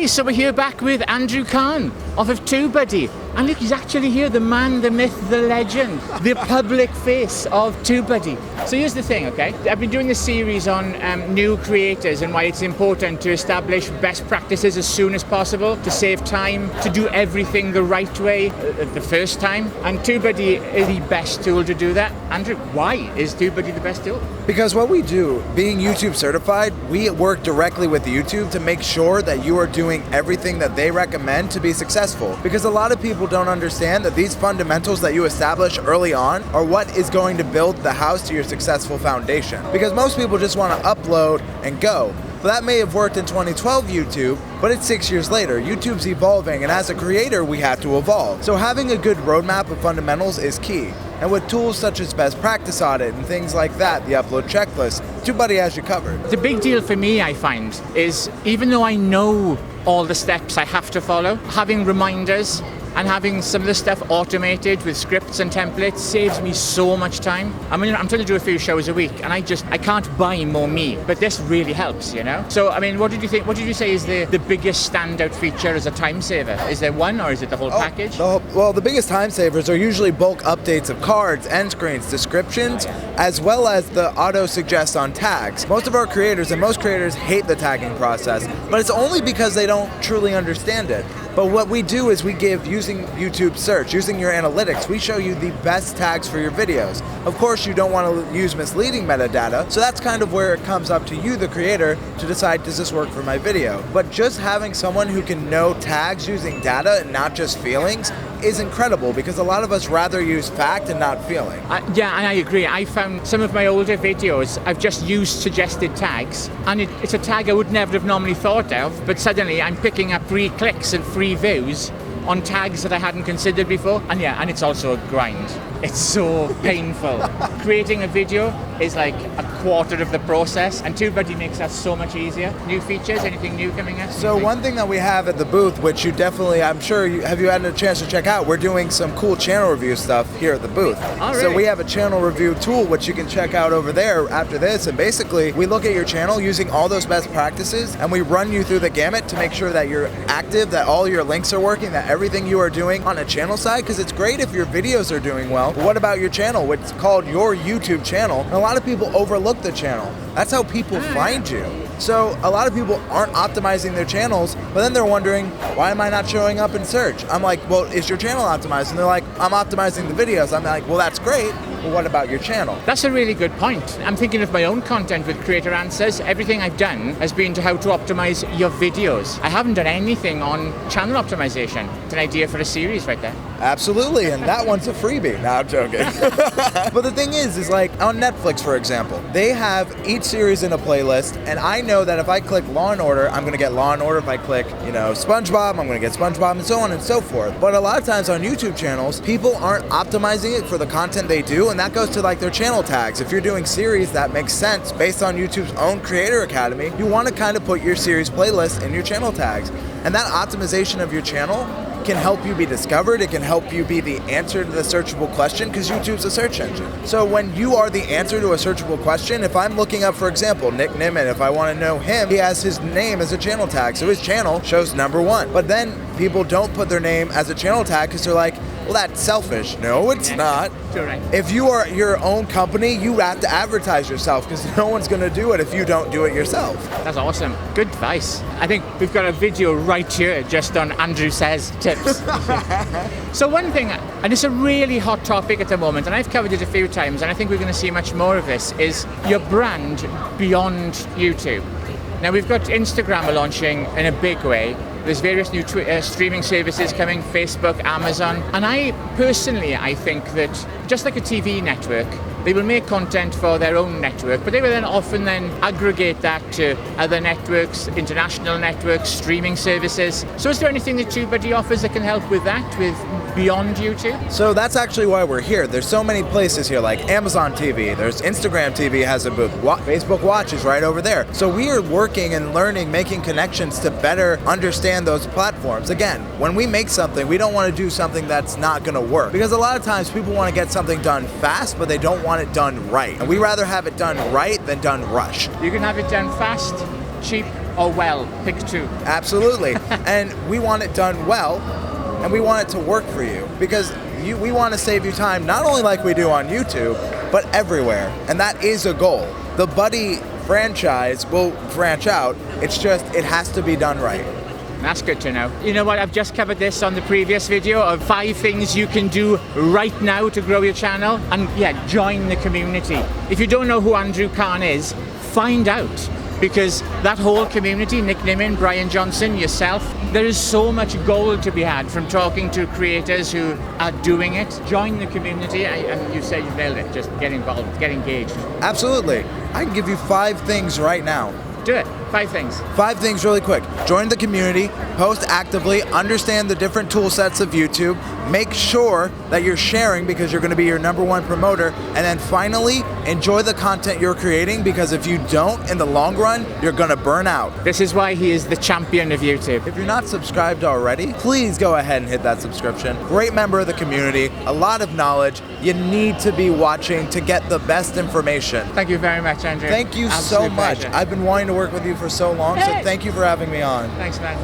so we're here back with Andrew Kahn of TubeBuddy. And look, he's actually here, the man, the myth, the legend, the public face of TubeBuddy. So here's the thing, okay? I've been doing this series on new creators and why it's important to establish best practices as soon as possible, to save time, to do everything the right way the first time. And TubeBuddy is the best tool to do that. Andrew, why is TubeBuddy the best tool? Because what we do, being YouTube certified, we work directly with YouTube to make sure that you are doing everything that they recommend to be successful. Because a lot of people don't understand that these fundamentals that you establish early on are what is going to build the house to your successful foundation. Because most people just want to upload and go. Well, that may have worked in 2012 YouTube, but it's 6 years later. YouTube's evolving, and as a creator, we have to evolve. So having a good roadmap of fundamentals is key. And with tools such as best practice audit and things like that, the upload checklist, TubeBuddy has you covered. The big deal for me, I find, is even though I know all the steps I have to follow, having reminders and having some of the stuff automated with scripts and templates saves me so much time. I mean, I'm trying to do a few shows a week, and I can't buy more me, but this really helps, you know? So, I mean, what did you think? What did you say is the biggest standout feature as a time saver? Is there one, or is it the whole package? Well, the biggest time savers are usually bulk updates of cards, end screens, descriptions, as well as the auto suggest on tags. Most of our creators, and most creators hate the tagging process, but it's only because they don't truly understand it. But what we do is we give, using YouTube search, using your analytics, we show you the best tags for your videos. Of course, you don't want to use misleading metadata, so that's kind of where it comes up to you, the creator, to decide, does this work for my video? But just having someone who can know tags using data and not just feelings is incredible, because a lot of us rather use fact and not feeling. Yeah, and I agree. I found some of my older videos, I've just used suggested tags, and it's a tag I would never have normally thought of, but suddenly I'm picking up free clicks and free views on tags that I hadn't considered before. And yeah, and it's also a grind. It's so painful. Creating a video is like a quarter of the process, and TubeBuddy makes that so much easier. New features, anything new coming up? So one thing that we have at the booth, which you definitely, I'm sure, have you had a chance to check out, we're doing some cool channel review stuff here at the booth. Oh, really? So we have a channel review tool, which you can check out over there after this, and basically we look at your channel using all those best practices, and we run you through the gamut to make sure that you're active, that all your links are working, that everything you are doing on a channel side, because it's great if your videos are doing well. But what about your channel, which is called your YouTube channel? And a lot of people overlook the channel. That's how people find you. So a lot of people aren't optimizing their channels, but then they're wondering, why am I not showing up in search? I'm like, well, is your channel optimized? And they're like, I'm optimizing the videos. I'm like, well, that's great, but what about your channel? That's a really good point. I'm thinking of my own content with Creator Answers. Everything I've done has been to how to optimize your videos. I haven't done anything on channel optimization. It's an idea for a series right there. Absolutely, and that one's a freebie. No, I'm joking. But the thing is like on Netflix, for example, they have each series in a playlist, and I know that if I click Law & Order, I'm going to get Law & Order. If I click, SpongeBob, I'm going to get SpongeBob, and so on and so forth. But a lot of times on YouTube channels, people aren't optimizing it for the content they do, and that goes to like their channel tags. If you're doing series, that makes sense based on YouTube's own Creator Academy. You want to kind of put your series playlist in your channel tags, and that optimization of your channel can help you be discovered. It can help you be the answer to the searchable question, because YouTube's a search engine. So when you are the answer to a searchable question, if I'm looking up, for example, Nick Nimmin, if I want to know him, he has his name as a channel tag, so his channel shows #1. But then people don't put their name as a channel tag because they're like, well, that's selfish. No, it's not. Right. If you are your own company, you have to advertise yourself, because no one's going to do it if you don't do it yourself. That's awesome. Good advice. I think we've got a video right here just on Andrew Says tips. So one thing, and it's a really hot topic at the moment, and I've covered it a few times, and I think we're going to see much more of this, is your brand beyond YouTube. Now we've got Instagram launching in a big way. There's various new streaming services coming, Facebook, Amazon. And I think that just like a TV network, they will make content for their own network, but they will then often aggregate that to other networks, international networks, streaming services. So is there anything that TubeBuddy offers that can help with that, with beyond YouTube? So that's actually why we're here. There's so many places here, like Amazon TV, there's Instagram TV has a booth, Facebook Watch is right over there. So we are working and learning, making connections to better understand those platforms. Again, when we make something, we don't want to do something that's not going to work, because a lot of times people want to get something done fast, but they don't want it done right. And we rather have it done right than done rush. You can have it done fast, cheap, or well? Pick two. Absolutely. And we want it done well, and we want it to work for you, because we want to save you time, not only like we do on YouTube, but everywhere. And that is a goal. The Buddy franchise will branch out. It's just, it has to be done right. That's good to know. You know what, I've just covered this on the previous video of 5 things you can do right now to grow your channel. And yeah, join the community. If you don't know who Andrew Kahn is, find out. Because that whole community, Nick Nimmin, Brian Johnson, yourself, there is so much gold to be had from talking to creators who are doing it. Join the community, and you say you've nailed it. Just get involved, get engaged. Absolutely. I can give you 5 things right now. Do it. 5 things. 5 things really quick. Join the community, post actively, understand the different tool sets of YouTube, make sure that you're sharing because you're going to be your #1 promoter, and then finally, enjoy the content you're creating, because if you don't, in the long run, you're going to burn out. This is why he is the champion of YouTube. If you're not subscribed already, please go ahead and hit that subscription. Great member of the community, a lot of knowledge. You need to be watching to get the best information. Thank you very much, Andrew. Thank you Absolute so much. pleasure. I've been wanting to work with you for so long, so thank you for having me on. Thanks, man.